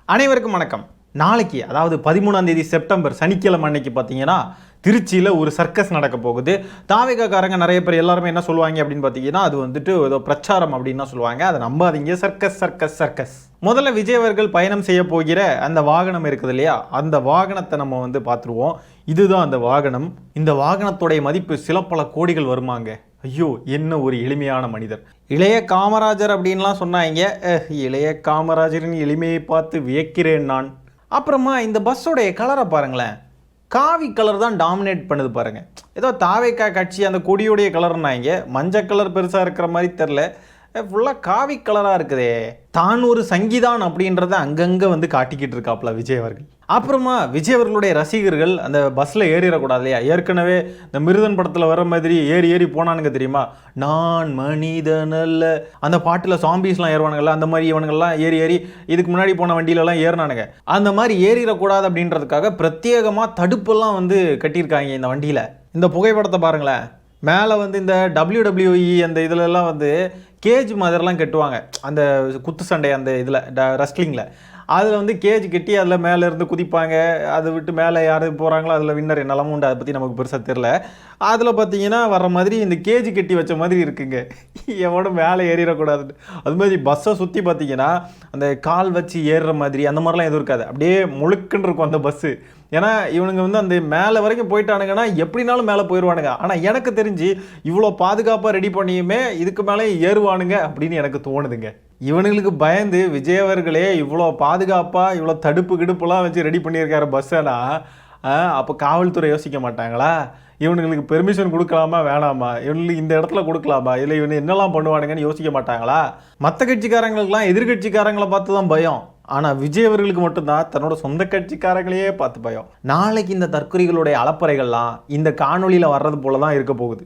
அனைவருக்கும் வணக்கம். நாளைக்கு அதாவது 13ஆம் தேதி செப்டம்பர் சனிக்கிழமை அன்னைக்கு பார்த்தீங்கன்னா திருச்சியில் ஒரு சர்க்கஸ் நடக்க போகுது. தாவேகாக்காரங்க நிறைய பேர் எல்லாருமே என்ன சொல்லுவாங்க அப்படின்னு பார்த்தீங்கன்னா அது வந்துட்டு ஏதோ பிரச்சாரம் அப்படின்னு தான் சொல்லுவாங்க. அதை நம்பாதீங்க. Circus circus circus. முதல்ல விஜய் அவர்கள் பயணம் செய்ய போகிற அந்த வாகனம் இருக்குது இல்லையா, அந்த வாகனத்தை நம்ம வந்து பார்த்துருவோம். இதுதான் அந்த வாகனம். இந்த வாகனத்துடைய மதிப்பு சில பல கோடிகள் வருமாங்க. ஐயோ, என்ன ஒரு எளிமையான மனிதர். இளைய காமராஜர் அப்படின்லாம் சொன்னாங்க. இளைய காமராஜரின் எளிமையை பார்த்து வியக்கிறேன் நான். அப்புறமா இந்த பஸ்ஸோடைய கலரை பாருங்களேன். காவி கலர் தான் டாமினேட் பண்ணுது பாருங்க. ஏதோ தாவேக்கா கட்சி அந்த கொடியோடைய கலர்னாங்க, மஞ்சள் கலர் பெருசாக இருக்கிற மாதிரி தெரில, ஃபுல்லாக காவி கலராக இருக்குதே. தான் ஒரு சங்கிதான் அப்படின்றத அங்கங்கே வந்து காட்டிக்கிட்டு இருக்காப்புல விஜய் அவர்கள். அப்புறமா விஜய் அவர்களுடைய ரசிகர்கள் அந்த பஸ்ஸில் ஏறிடக்கூடாது இல்லையா, ஏற்கனவே இந்த மிருதன் படத்தில் வர மாதிரி ஏறி ஏறி போனானுங்க தெரியுமா, நான் மனிதனல்ல அந்த பாட்டில் சாம்பீஸ்லாம் ஏறுவானுங்கள்ல, அந்த மாதிரி இவனுங்கள்லாம் ஏறி ஏறி இதுக்கு முன்னாடி போன வண்டியிலலாம் ஏறினானுங்க. அந்த மாதிரி ஏறிடக்கூடாது அப்படின்றதுக்காக பிரத்யேகமாக தடுப்பெல்லாம் வந்து கட்டியிருக்காங்க இந்த வண்டியில். இந்த புகைப்படத்தை பாருங்களேன். மேலே வந்து இந்த WWE அந்த இதிலெல்லாம் வந்து கேஜ் மாதிரிலாம் கட்டுவாங்க, அந்த குத்து சண்டை அந்த இதில் ரெஸ்லிங்கில். அதில் வந்து கேஜ் கட்டி அதில் மேலே இருந்து குதிப்பாங்க. அதை விட்டு மேலே யார் போகிறாங்களோ அதில் வின்னர் என்னெல்லாமும் உண்டு. அதை பற்றி நமக்கு பெருசாக தெரில. அதில் பார்த்தீங்கன்னா வர்ற மாதிரி இந்த கேஜ் கட்டி வச்ச மாதிரி இருக்குங்க. எவனும் மேலே ஏறிடக்கூடாதுன்னு. அது மாதிரி பஸ்ஸை சுற்றி பார்த்தீங்கன்னா அந்த கால் வச்சு ஏறுற மாதிரி அந்த மாதிரிலாம் எதுவும் இருக்காது. அப்படியே முழுக்குன்னு இருக்கும் அந்த பஸ்ஸு. ஏன்னா இவனுங்க வந்து அந்த மேலே வரைக்கும் போயிட்டானுங்கன்னா எப்படினாலும் மேலே போயிடுவானுங்க. ஆனால் எனக்கு தெரிஞ்சு இவ்வளோ பாதுகாப்பாக ரெடி பண்ணியுமே இதுக்கு மேலே ஏறுவானுங்க அப்படின்னு எனக்கு தோணுதுங்க. இவனுங்களுக்கு பயந்து விஜய் அவர்களே இவ்வளோ பாதுகாப்பாக இவ்வளோ தடுப்பு கிடுப்புலாம் வச்சு ரெடி பண்ணியிருக்காரு பஸ்ஸனா, அப்போ காவல்துறை யோசிக்க மாட்டாங்களா? இவனுங்களுக்கு பெர்மிஷன் கொடுக்கலாமா வேணாமா, இவனுக்கு இந்த இடத்துல கொடுக்கலாமா, இல்லை இவனு என்னெல்லாம் பண்ணுவானுங்கன்னு யோசிக்க மாட்டாங்களா? மற்ற கட்சிக்காரங்களுக்கெல்லாம் எதிர்கட்சிக்காரங்களை பார்த்து தான் பயம். ஆனால் விஜய் அவர்களுக்கு மட்டும்தான் தன்னோட சொந்த கட்சிக்காரங்களையே பார்த்து பயம். நாளைக்கு இந்த தற்கொலைகளுடைய அலப்பறைகள்லாம் இந்த காணொலியில் வர்றது போல தான் இருக்க போகுது.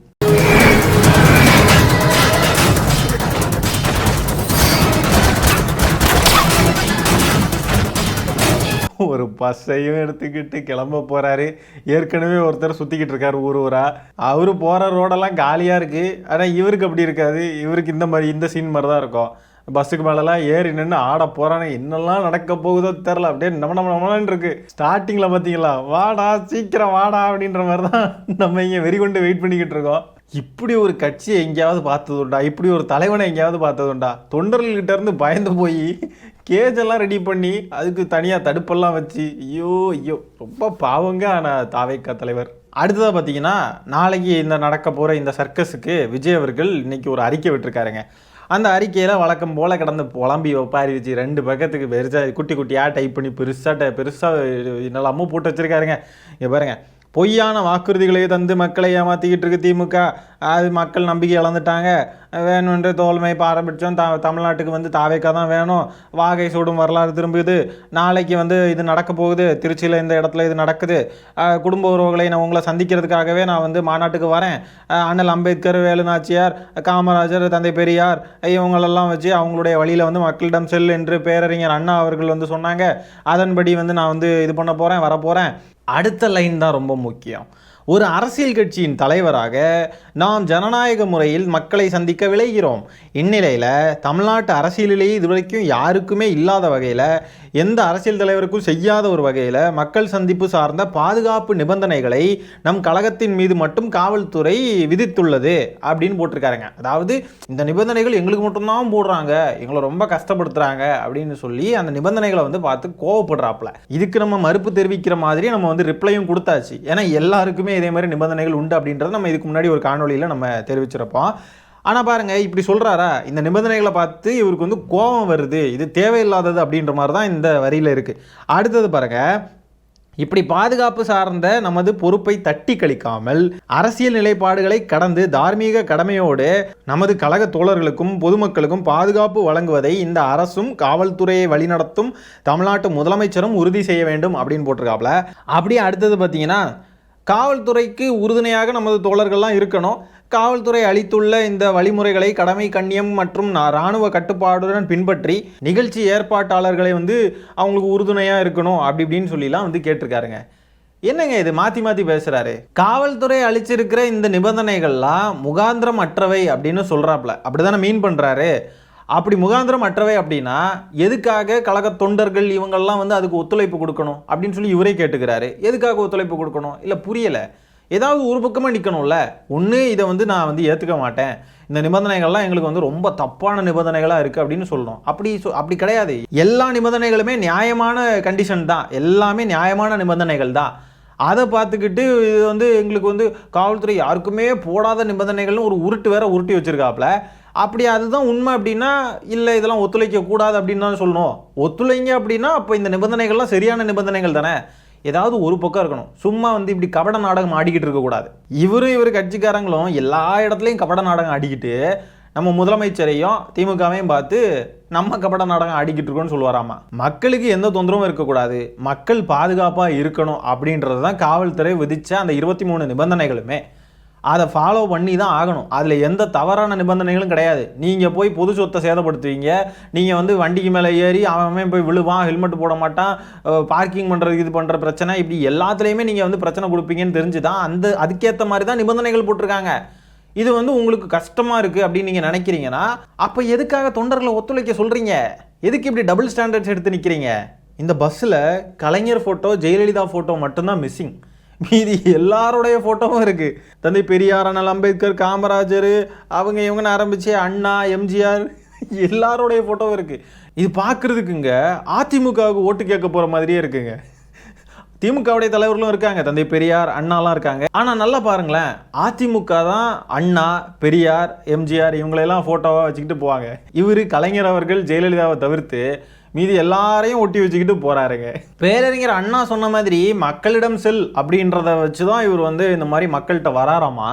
ஒரு பஸ்ஸையும் எடுத்துக்கிட்டு கிளம்ப போகிறாரு. ஏற்கனவே ஒருத்தர் சுற்றிக்கிட்டு இருக்காரு ஊர் ஊரா. அவரு போகிற ரோடெல்லாம் காலியாக இருக்குது. ஆனால் இவருக்கு அப்படி இருக்காது. இவருக்கு இந்த சீன் மாதிரி தான் இருக்கும். பஸ்ஸுக்கு மேலெல்லாம் ஏறி நின்று ஆட போகிறானே, என்னெல்லாம் நடக்க போகுதோ தெரில. அப்படியே நம்மளான்னு இருக்கு. ஸ்டார்டிங்கில் பார்த்தீங்களா, வாடா சீக்கிரம் வாடா அப்படின்ற மாதிரி தான் நம்ம இங்கே வெறி கொண்டு வெயிட் பண்ணிக்கிட்டு இருக்கோம். இப்படி ஒரு கட்சியை எங்கேயாவது பார்த்ததுண்டா? இப்படி ஒரு தலைவனை எங்கேயாவது பார்த்ததுண்டா? தொண்டர்கள்கிட்ட இருந்து பயந்து போய் கேஜெல்லாம் ரெடி பண்ணி அதுக்கு தனியாக தடுப்பெல்லாம் வச்சு ஐயோ ரொம்ப பாவங்க. ஆனால் தாவேக்கா தலைவர். அடுத்ததாக பார்த்தீங்கன்னா நாளைக்கு இந்த நடக்க போகிற இந்த சர்க்கஸுக்கு விஜய் அவர்கள் இன்னைக்கு ஒரு அறிக்கை விட்டுருக்காருங்க. அந்த அறிக்கையில் வழக்கம் போல் கிடந்து புலம்பி ஒப்பாரி வச்சு 2 பக்கத்துக்கு பெருசாக குட்டி குட்டியாக டைப் பண்ணி பெருசாக என்னெல்லாமோ போட்டு வச்சுருக்காருங்க. இங்கே பாருங்கள், பொய்யான வாக்குறுதிகளை தந்து மக்களை ஏமாற்றிக்கிட்டு இருக்கு திமுக. அது மக்கள் நம்பிக்கை இழந்துட்டாங்க. வேணுன்ற தோல்மை பாரபட்சம் தமிழ்நாட்டுக்கு வந்து தாவேக்கா தான் வேணும். வாகை சூடும் வரலாறு திரும்புது. நாளைக்கு வந்து இது நடக்க போகுது. திருச்சியில் இந்த இடத்துல இது நடக்குது. குடும்ப உறவுகளை நான் உங்களை சந்திக்கிறதுக்காகவே நான் வந்து மாநாட்டுக்கு வரேன். அண்ணல் அம்பேத்கர், வேலு நாச்சியார், காமராஜர், தந்தை பெரியார் இவங்களெல்லாம் வச்சு அவங்களுடைய வழியில் வந்து மக்களிடம் செல் என்று பேரறிஞர் அண்ணா அவர்கள் வந்து சொன்னாங்க. அதன்படி வந்து நான் வந்து இது பண்ண போகிறேன், வரப்போகிறேன். அடுத்த லைன் தான் ரொம்ப முக்கியம். ஒரு அரசியல் கட்சியின் தலைவராக நாம் ஜனநாயக முறையில் மக்களை சந்திக்க விளைகிறோம். இந்நிலையில் தமிழ்நாட்டு அரசியலிலேயே இதுவரைக்கும் யாருக்குமே இல்லாத வகையில், எந்த அரசியல் தலைவருக்கும் செய்யாத ஒரு வகையில் மக்கள் சந்திப்பு சார்ந்த பாதுகாப்பு நிபந்தனைகளை நம் கழகத்தின் மீது மட்டும் காவல்துறை விதித்துள்ளது அப்படின்னு போட்டிருக்காருங்க. அதாவது இந்த நிபந்தனைகள் எங்களுக்கு மட்டும்தான் போடுறாங்க, எங்களை ரொம்ப கஷ்டப்படுத்துகிறாங்க அப்படின்னு சொல்லி அந்த நிபந்தனைகளை வந்து பார்த்து கோவப்படுறாப்புல. இதுக்கு நம்ம மறுப்பு தெரிவிக்கிற மாதிரி நம்ம வந்து ரிப்ளையும் கொடுத்தாச்சு. ஏன்னா எல்லாருக்குமே இதே மாதிரி நிபந்தனைகள் உண்டு அப்படின்றத நம்ம இதுக்கு முன்னாடி ஒரு காணொலியில் நம்ம தெரிவிச்சிருப்போம். ஆனால் பாருங்கள், இப்படி சொல்கிறாரா, இந்த நிபந்தனைகளை பார்த்து இவருக்கு வந்து கோபம் வருது, இது தேவையில்லாதது அப்படின்ற மாதிரி தான் இந்த வரியில் இருக்குது. அடுத்தது பாருங்கள், இப்படி பாதுகாப்பு சார்ந்த நமது பொறுப்பை தட்டி கழிக்காமல் அரசியல் நிலைப்பாடுகளை கடந்து தார்மீக கடமையோடு நமது கழக தோழர்களுக்கும் பொதுமக்களுக்கும் பாதுகாப்பு வழங்குவதை இந்த அரசும் காவல்துறையை வழிநடத்தும் தமிழ்நாட்டு முதலமைச்சரும் உறுதி செய்ய வேண்டும் அப்படின்னு போட்டிருக்காப்புல. அப்படியே அடுத்தது பார்த்தீங்கன்னா, காவல்துறைக்கு உறுதுணையாக நமது தோழர்கள்லாம் இருக்கணும். காவல்துறை அளித்துள்ள இந்த வழிமுறைகளை கடமை, கண்ணியம் மற்றும் இராணுவ கட்டுப்பாடுடன் பின்பற்றி நிகழ்ச்சி ஏற்பாட்டாளர்களை வந்து அவங்களுக்கு உறுதுணையாக இருக்கணும் அப்படி இப்படின்னு சொல்லிலாம் வந்து கேட்டிருக்காருங்க. என்னங்க இது மாற்றி மாற்றி பேசுகிறாரு? காவல்துறை அளிச்சிருக்கிற இந்த நிபந்தனைகள்லாம் முகாந்திரம் அற்றவை அப்படின்னு சொல்கிறாப்புல, அப்படி தானே மீன் பண்ணுறாரு? அப்படி முகாந்திரம் அற்றவை அப்படின்னா எதுக்காக கழக தொண்டர்கள் இவங்கெல்லாம் வந்து அதுக்கு ஒத்துழைப்பு கொடுக்கணும் அப்படின்னு சொல்லி இவரே கேட்டுக்கிறாரு. எதுக்காக ஒத்துழைப்பு கொடுக்கணும்? இல்லை புரியலை. ஏதாவது ஒரு பக்கமாக நிற்கணும்ல. ஒன்று இதை வந்து நான் வந்து ஏற்றுக்க மாட்டேன், இந்த நிபந்தனைகள்லாம் எங்களுக்கு வந்து ரொம்ப தப்பான நிபந்தனைகளாக இருக்குது அப்படின்னு சொல்லணும். அப்படி கிடையாது. எல்லா நிபந்தனைகளுமே நியாயமான கண்டிஷன் தான், எல்லாமே நியாயமான நிபந்தனைகள் தான். அதை பார்த்துக்கிட்டு இது வந்து எங்களுக்கு வந்து காவல்துறை யாருக்குமே போடாத நிபந்தனைகள்னு ஒரு உருட்டு வேற உருட்டி வச்சிருக்காப்புல. அப்படி அதுதான் உண்மை அப்படின்னா இல்லை இதெல்லாம் ஒத்துழைக்க கூடாது அப்படின்னு தான் சொல்லணும். ஒத்துழைங்க அப்படின்னா அப்போ இந்த நிபந்தனைகள்லாம் சரியான நிபந்தனைகள் தானே. ஏதாவது ஒரு பக்கம் இருக்கணும். சும்மா வந்து இப்படி கபட நாடகம் ஆடிக்கிட்டு இருக்கக்கூடாது. இவர் கட்சிக்காரங்களும் எல்லா இடத்துலையும் கபட நாடகம் ஆடிக்கிட்டு நம்ம முதலமைச்சரையும் திமுகவையும் பார்த்து நம்ம கபட நாடகம் ஆடிக்கிட்டு இருக்கோம்னு சொல்லுவாராமா. மக்களுக்கு எந்த தொந்தரவும் இருக்கக்கூடாது, மக்கள் பாதுகாப்பாக இருக்கணும் அப்படின்றது தான் காவல்துறை விதித்த அந்த 23 நிபந்தனைகளுமே. அதை ஃபாலோ பண்ணி தான் ஆகணும். அதில் எந்த தவறான நிபந்தனைகளும் கிடையாது. நீங்கள் போய் பொது சொத்தை சேதப்படுத்துவீங்க, நீங்கள் வந்து வண்டிக்கு மேலே ஏறி அவன் போய் விழுவான், ஹெல்மெட் போட மாட்டான், பார்க்கிங் பண்ணுறது இது பண்ணுற பிரச்சனை, இப்படி எல்லாத்துலேயுமே நீங்கள் வந்து பிரச்சனை கொடுப்பீங்கன்னு தெரிஞ்சு தான் அதுக்கேற்ற மாதிரி தான் நிபந்தனைகள் போட்டிருக்காங்க. இது வந்து உங்களுக்கு கஷ்டமாக இருக்குது அப்படின்னு நீங்கள் நினைக்கிறீங்கன்னா அப்போ எதுக்காக தொண்டர்களை ஒத்துழைக்க சொல்கிறீங்க? எதுக்கு இப்படி டபுள் ஸ்டாண்டர்ட்ஸ் எடுத்து நிற்கிறீங்க? இந்த பஸ்ஸில் கலைஞர் ஃபோட்டோ, ஜெயலலிதா ஃபோட்டோ மட்டும்தான் மிஸ்ஸிங். மீதி எல்லாருடைய ஃபோட்டோவும் இருக்குது. தந்தை பெரியார், அண்ணல் அம்பேத்கர், காமராஜர், அவங்க இவங்கன்னு ஆரம்பித்து அண்ணா, எம்ஜிஆர் எல்லாரோடைய ஃபோட்டோவும் இருக்குது. இது பார்க்குறதுக்குங்க அதிமுகவுக்கு ஓட்டு கேட்க போகிற மாதிரியே இருக்குங்க. திமுகவுடைய தலைவர்களும் இருக்காங்க, தந்தை பெரியார், அண்ணாலாம் இருக்காங்க. ஆனால் நல்லா பாருங்களேன், அதிமுக தான் அண்ணா, பெரியார், எம்ஜிஆர் இவங்களெல்லாம் ஃபோட்டோவாக வச்சுக்கிட்டு போவாங்க. இவர் கலைஞர் அவர்கள் ஜெயலலிதாவை தவிர்த்து மீதி எல்லாரையும் ஒட்டி வச்சுக்கிட்டு போறாருங்க. பேரறிஞர் அண்ணா சொன்ன மாதிரி மக்களிடம் செல் அப்படின்றத வச்சு தான் இவர் வந்து இந்த மாதிரி மக்கள்கிட்ட வராராமா.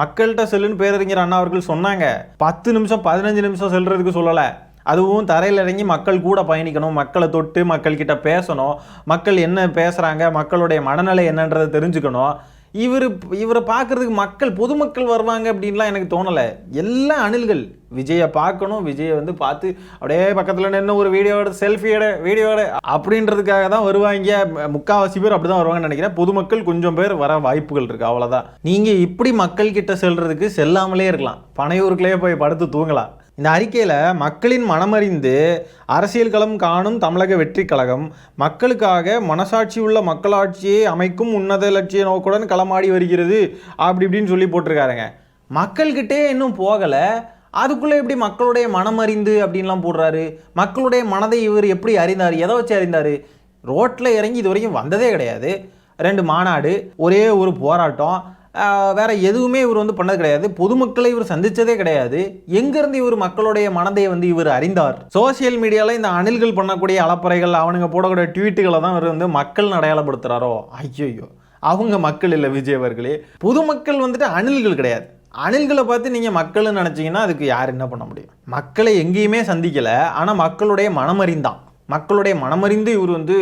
மக்கள்கிட்ட செல்லுன்னு பேரறிஞர் அண்ணா அவர்கள் சொன்னாங்க. 10 நிமிஷம் 15 நிமிஷம் செல்றதுக்கு சொல்லலை. அதுவும் தரையில் இறங்கி மக்கள் கூட பயணிக்கணும், மக்களை தொட்டு மக்கள்கிட்ட பேசணும், மக்கள் என்ன பேசுகிறாங்க, மக்களுடைய மனநிலை என்னன்றதை தெரிஞ்சுக்கணும். இவரை பார்க்குறதுக்கு மக்கள் பொதுமக்கள் வருவாங்க அப்படின்லாம் எனக்கு தோணலை. எல்லாம் அணில்கள். விஜயை பார்க்கணும், விஜயை வந்து பார்த்து அப்படியே பக்கத்தில் நின்று ஒரு வீடியோட வீடியோட அப்படின்றதுக்காக தான் வருவாங்க. முக்கால்வாசி பேர் அப்படி தான் வருவாங்கன்னு நினைக்கிறேன். பொதுமக்கள் கொஞ்சம் பேர் வர வாய்ப்புகள் இருக்குது, அவ்வளோதான். நீங்கள் இப்படி மக்கள்கிட்ட செல்றதுக்கு செல்லாமலே இருக்கலாம், பனையூருக்குள்ளேயே போய் படுத்து தூங்கலாம். இந்த அறிக்கையில் மக்களின் மனமறிந்து அரசியல் களம் காணும் தமிழக வெற்றி கழகம் மக்களுக்காக மனசாட்சி உள்ள மக்களாட்சியை அமைக்கும் உன்னத லட்சிய நோக்குடன் களமாடி வருகிறது அப்படி இப்படின்னு சொல்லி போட்டிருக்காருங்க. மக்கள்கிட்டே இன்னும் போகலை, அதுக்குள்ளே எப்படி மக்களுடைய மனமறிந்து அப்படின்லாம் போடுறாரு? மக்களுடைய மனதை இவர் எப்படி அறிந்தார்? எதை வச்சு அறிந்தார்? ரோட்டில் இறங்கி இது வரைக்கும் வந்ததே கிடையாது. 2 மாநாடு, ஒரே ஒரு போராட்டம், வேற எதுவுமே இவர் வந்து பண்ணது கிடையாது. பொதுமக்களை இவர் சந்திச்சதே கிடையாது. எங்கேருந்து இவர் மக்களுடைய மனதை வந்து இவர் அறிந்தார்? சோசியல் மீடியாவில் இந்த அணில்கள் பண்ணக்கூடிய அலப்பறைகள், அவனுங்க போடக்கூடிய ட்வீட்டுகளை தான் இவர் வந்து மக்கள் அடையாளப்படுத்துகிறாரோ? ஐயோ, அவங்க மக்கள் இல்லை விஜய் அவர்களே. பொதுமக்கள் வந்துட்டு அணில்கள் கிடையாது. அணில்களை பார்த்து நீங்கள் மக்கள்னு நினச்சிங்கன்னா அதுக்கு யார் என்ன பண்ண முடியும்? மக்களை எங்கேயுமே சந்திக்கலை, ஆனால் மக்களுடைய மனமறிந்தான். மக்களுடைய மனமறிந்து இவர் வந்து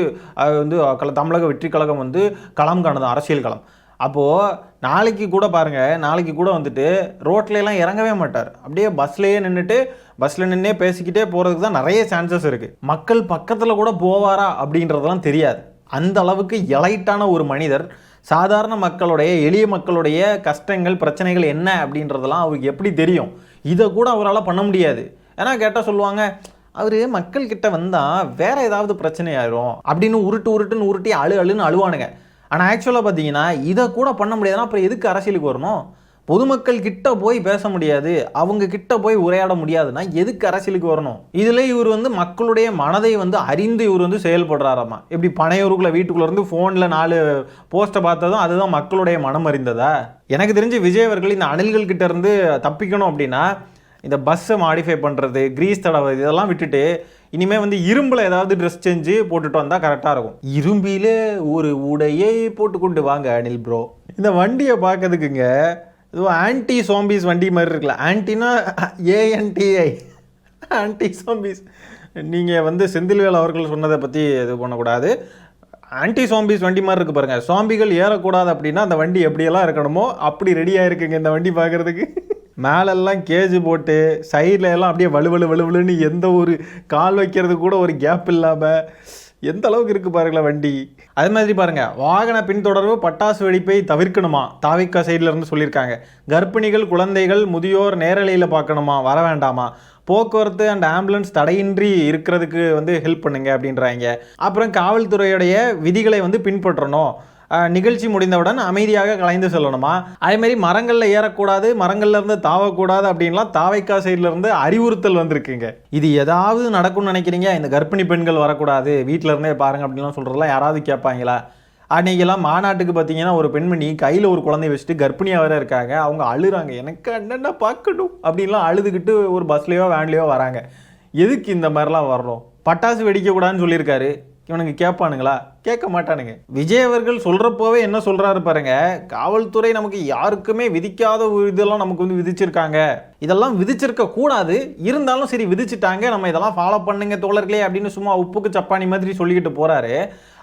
தமிழக வெற்றி கழகம் வந்து களம் காணுது, அரசியல் களம். அப்போது நாளைக்கு கூட பாருங்கள், நாளைக்கு கூட வந்துட்டு ரோட்லலாம் இறங்கவே மாட்டார். அப்படியே பஸ்ஸில் நின்னே பேசிக்கிட்டே போகிறதுக்கு தான் நிறைய சான்சஸ் இருக்குது. மக்கள் பக்கத்தில் கூட போவாரா அப்படின்றதெல்லாம் தெரியாது. அந்த அளவுக்கு எலைட்டான ஒரு மனிதர். சாதாரண மக்களுடைய, எளிய மக்களுடைய கஷ்டங்கள், பிரச்சனைகள் என்ன அப்படின்றதெல்லாம் அவருக்கு எப்படி தெரியும்? இதை கூட அவரால் பண்ண முடியாது. ஏன்னா கேட்டால் சொல்லுவாங்க, அவர் மக்கள்கிட்ட வந்தால் வேறு ஏதாவது பிரச்சனை ஆயிரும் அப்படின்னு உருட்டுன்னு உருட்டி அழுன்னு அழுவானுங்க. ஆனால் ஆக்சுவலாக பார்த்தீங்கன்னா இதை கூட பண்ண முடியாதுன்னா அப்புறம் எதுக்கு அரசியலுக்கு வரணும்? பொதுமக்கள் கிட்ட போய் பேச முடியாது, அவங்க கிட்ட போய் உரையாட முடியாதுன்னா எதுக்கு அரசியலுக்கு வரணும்? இதில் இவர் வந்து மக்களுடைய மனதை வந்து அறிந்து இவர் வந்து செயல்படுறாராமா. எப்படி பனையூருக்குள்ள வீட்டுக்குள்ளே இருந்து ஃபோனில் 4 போஸ்ட்டை பார்த்ததும் அதுதான் மக்களுடைய மனம் அறிந்ததா? எனக்கு தெரிஞ்சு விஜய் அவர்கள் இந்த அணில்கள் கிட்ட இருந்து தப்பிக்கணும் அப்படின்னா இந்த பஸ்ஸை மாடிஃபை பண்ணுறது, கிரீஸ் தடவை இதெல்லாம் விட்டுட்டு இனிமேல் வந்து இரும்பில் ஏதாவது ட்ரெஸ் சேஞ்சு போட்டுட்டு வந்தால் கரெக்டாக இருக்கும். இரும்பிலே ஒரு உடையை போட்டுக்கொண்டு வாங்க அனில் ப்ரோ. இந்த வண்டியை பார்க்கறதுக்குங்க இதுவும் ஆன்டி சோம்பிஸ் வண்டி மாதிரி இருக்குல்ல. ஆன்டினா ANTI, ஆன்டி சோம்பிஸ். நீங்கள் வந்து செந்தில்வேல் அவர்கள் சொன்னதை பற்றி இது பண்ணக்கூடாது. ஆன்டி சோம்பிஸ் வண்டி மாதிரி இருக்குது பாருங்கள். சோம்பிகள் ஏறக்கூடாது அப்படின்னா அந்த வண்டி எப்படியெல்லாம் இருக்கணுமோ அப்படி ரெடியாக இருக்குங்க இந்த வண்டி பார்க்குறதுக்கு. மேலெல்லாம் கேஜ் போட்டு சைடில் எல்லாம் அப்படியே வலுவலுன்னு எந்த ஒரு கால் வைக்கிறது கூட ஒரு கேப் இல்லாமல் எந்த அளவுக்கு இருக்கு பாருங்களேன் வண்டி. அதே மாதிரி பாருங்க, வாகன பின்தொடர்வு பட்டாசு வெடிப்பை தவிர்க்கணுமா தாவிக சைட்ல இருந்து சொல்லியிருக்காங்க. கர்ப்பிணிகள், குழந்தைகள், முதியோர் நேரலையில் பார்க்கணுமா, வர வேண்டாமா, போக்குவரத்து அண்ட் ஆம்புலன்ஸ் தடையின்றி இருக்கிறதுக்கு வந்து ஹெல்ப் பண்ணுங்க அப்படின்றாங்க. அப்புறம் காவல்துறையுடைய விதிகளை வந்து பின்பற்றணும், நிகழ்ச்சி முடிந்தவுடன் அமைதியாக கலைந்து செல்லணுமா, அதேமாதிரி மரங்களில் ஏறக்கூடாது, மரங்கள்ல இருந்து தாவக்கூடாது அப்படின்லாம் தாவைக்கா சைட்ல இருந்து அறிவுறுத்தல் வந்திருக்குங்க. இது ஏதாவது நடக்கும்னு நினைக்கிறீங்க? இந்த கர்ப்பிணி பெண்கள் வரக்கூடாது, வீட்டில இருந்தே பாருங்க அப்படின்லாம் சொல்றதெல்லாம் யாராவது கேட்பாங்களா? அன்னைக்கெல்லாம் மாநாட்டுக்கு பார்த்தீங்கன்னா ஒரு பெண்மணி கையில் ஒரு குழந்தைய வச்சுட்டு கர்ப்பிணியாக வேற இருக்காங்க. அவங்க அழுறாங்க, எனக்கு என்னென்ன பார்க்கணும் அப்படின்லாம் அழுதுகிட்டு ஒரு பஸ்லேயோ வேன்லேயோ வராங்க. எதுக்கு இந்த மாதிரிலாம் வர்றோம்? பட்டாசு வெடிக்கக்கூடாதுன்னு சொல்லியிருக்காரு, இவனுங்க கேட்பானுங்களா? கேட்க மாட்டானுங்க. விஜய் அவர்கள் சொல்கிறப்போவே என்ன சொல்கிறாரு பாருங்க, காவல்துறை நமக்கு யாருக்குமே விதிக்காத ஒரு இதெல்லாம் நமக்கு வந்து விதிச்சிருக்காங்க, இதெல்லாம் விதிச்சிருக்க கூடாது, இருந்தாலும் சரி விதிச்சிட்டாங்க, நம்ம இதெல்லாம் ஃபாலோ பண்ணுங்க தோழர்களே அப்படின்னு சும்மா உப்புக்கு சப்பானி மாதிரி சொல்லிக்கிட்டு போகிறாரு.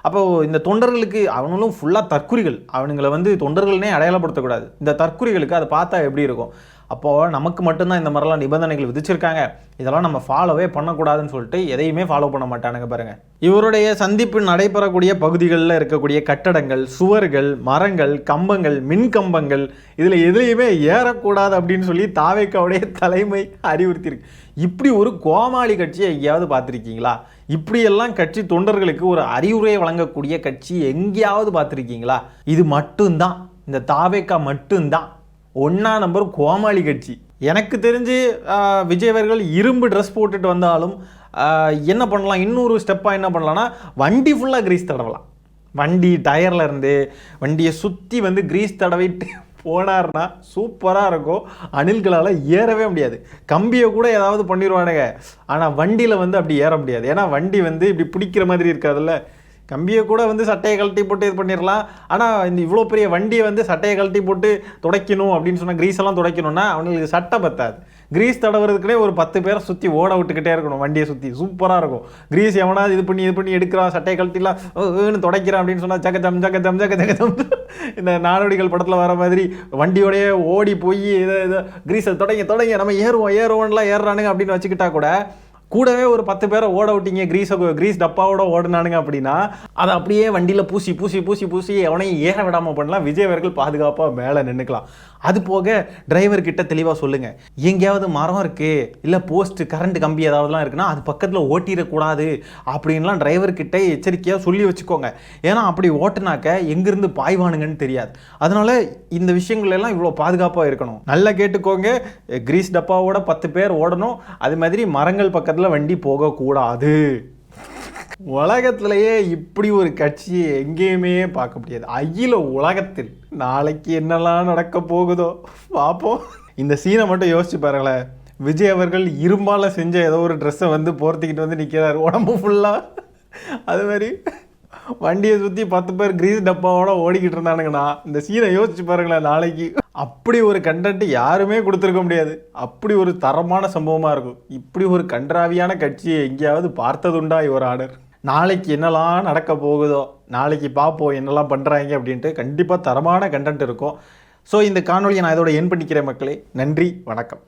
அப்போ இந்த தொண்டர்களுக்கு, அவனுங்களும் ஃபுல்லாக தற்குறிகள், அவனுங்களை வந்து தொண்டர்கள்னே அடையாளப்படுத்தக்கூடாது. இந்த தற்குறிகளுக்கு அதை பார்த்தா எப்படி இருக்கும்? அப்போது நமக்கு மட்டும்தான் இந்த மாதிரிலாம் நிபந்தனைகள் விதிச்சிருக்காங்க, இதெல்லாம் நம்ம ஃபாலோவே பண்ணக்கூடாதுன்னு சொல்லிட்டு எதையுமே ஃபாலோ பண்ண மாட்டானுங்க பாருங்கள். இவருடைய சந்திப்பு நடைபெறக்கூடிய பகுதிகளில் இருக்கக்கூடிய கட்டடங்கள், சுவர்கள், மரங்கள், கம்பங்கள், மின் கம்பங்கள், இதில் எதுலையுமே ஏறக்கூடாது அப்படின்னு சொல்லி தாவேக்காவுடைய தலைமை அறிவுறுத்தியிருக்கு. இப்படி ஒரு கோமாளி கட்சியை எங்கேயாவது பார்த்துருக்கீங்களா? இப்படியெல்லாம் கட்சி தொண்டர்களுக்கு ஒரு அறிவுரை வழங்கக்கூடிய கட்சி எங்கேயாவது பார்த்துருக்கீங்களா? இது மட்டும்தான், இந்த தாவேக்கா மட்டும்தான் 1ஆம் நம்பர் கோமாளி கட்சி. எனக்கு தெரிஞ்சு விஜய் அவர்கள் இரும்பு ட்ரெஸ் போட்டுட்டு வந்தாலும் என்ன பண்ணலாம், இன்னொரு ஸ்டெப்பாக என்ன பண்ணலான்னா, வண்டி ஃபுல்லாக கிரீஸ் தடவலாம். வண்டி டயரில் இருந்து வண்டியை சுற்றி வந்து கிரீஸ் தடவிட்டு போனார்னா சூப்பராக இருக்கும். அணில்களால் ஏறவே முடியாது, கம்பியை கூட ஏதாவது பண்ணிடுவானுங்க. ஆனால் வண்டியில் வந்து அப்படி ஏற முடியாது, ஏன்னா வண்டி வந்து இப்படி பிடிக்கிற மாதிரி இருக்காதுல்ல. கம்பியை கூட வந்து சட்டையை கழட்டி போட்டு இது பண்ணிடலாம். ஆனால் இந்த இவ்வளோ பெரிய வண்டியை வந்து சட்டையை கழட்டி போட்டு துடைக்கணும் அப்படின்னு சொன்னால், கிரீஸ் எல்லாம் துடைக்கணும்னா அவங்களுக்கு சட்டை பத்தாது. கிரீஸ் தடவுறதுக்குனே ஒரு 10 பேரை சுற்றி ஓட விட்டுக்கிட்டே இருக்கணும், வண்டியை சுற்றி. சூப்பராக இருக்கும். கிரீஸ் எவனாவது இது பண்ணி எடுக்கிறான், சட்டையை கழட்டிலாம் துடைக்கிறான் அப்படின்னு சொன்னால் ஜக ஜம் இந்த நாடோடிகள் படத்தில் வர மாதிரி வண்டியோடையே ஓடி போய் இதை கிரீஸை தொடங்க நம்ம ஏறுவோம்லாம் ஏறுறானுங்க அப்படின்னு வச்சுக்கிட்டா கூடவே ஒரு 10 பேரை ஓட விட்டீங்க, கிரீஸ் டப்பாவோட ஓடினானுங்க அப்படின்னா அதை அப்படியே வண்டியில் பூசி எவனையும் ஏற விடாமல் பண்ணலாம். விஜய் அவர்கள் பாதுகாப்பாக மேலே நின்றுக்கலாம். அது போக டிரைவர் கிட்ட தெளிவாக சொல்லுங்கள், எங்கேயாவது மரம் இருக்குது, இல்லை போஸ்ட்டு கரண்ட் கம்பி ஏதாவதுலாம் இருக்குன்னா அது பக்கத்தில் ஓட்டிடக்கூடாது அப்படின்லாம் டிரைவர் கிட்ட எச்சரிக்கையாக சொல்லி வச்சுக்கோங்க. ஏன்னா அப்படி ஓட்டுனாக்க எங்கேருந்து பாய்வானுங்கன்னு தெரியாது. அதனால் இந்த விஷயங்கள் எல்லாம் இவ்வளோ பாதுகாப்பாக இருக்கணும். நல்லா கேட்டுக்கோங்க, கிரீஸ் டப்பாவோட 10 பேர் ஓடணும், அது மாதிரி மரங்கள் பக்கத்தில் வண்டி போகக்கூடாது. உலகத்திலேயே இப்படி ஒரு கட்சி எங்கேயுமே பார்க்க முடியாது. அகில உலகத்தில் நாளைக்கு என்னெல்லாம் நடக்க போகுதோ பார்ப்போம். இந்த சீனை மட்டும் யோசிச்சு பாருங்களேன். விஜய் அவர்கள் இரும்பால செஞ்ச ஏதோ ஒரு ட்ரெஸ்ஸை வந்து போர்த்திக்கிட்டு வந்து நிற்கிறார், உடம்பு ஃபுல்லாக. அது மாதிரி வண்டியை சுற்றி 10 பேர் கிரீஸ் டப்பாவோட ஓடிக்கிட்டு இருந்தானுங்கண்ணா, இந்த சீனை யோசிச்சு பாருங்களேன். நாளைக்கு அப்படி ஒரு கண்டென்ட் யாருமே கொடுத்துருக்க முடியாது. அப்படி ஒரு தரமான சம்பவமாக இருக்கும். இப்படி ஒரு கன்றாவியான கட்சியை எங்கேயாவது பார்த்ததுண்டா யுவர் ஆர்டர்? நாளைக்கு என்னெல்லாம் நடக்க போகுதோ, நாளைக்கு பார்ப்போம் என்னெல்லாம் பண்ணுறாங்க அப்படின்ட்டு. கண்டிப்பாக தரமான கண்டென்ட் இருக்கும். ஸோ இந்த காணொலியை நான் இதோட என் பண்ணிக்கிறேன் மக்களே. நன்றி, வணக்கம்.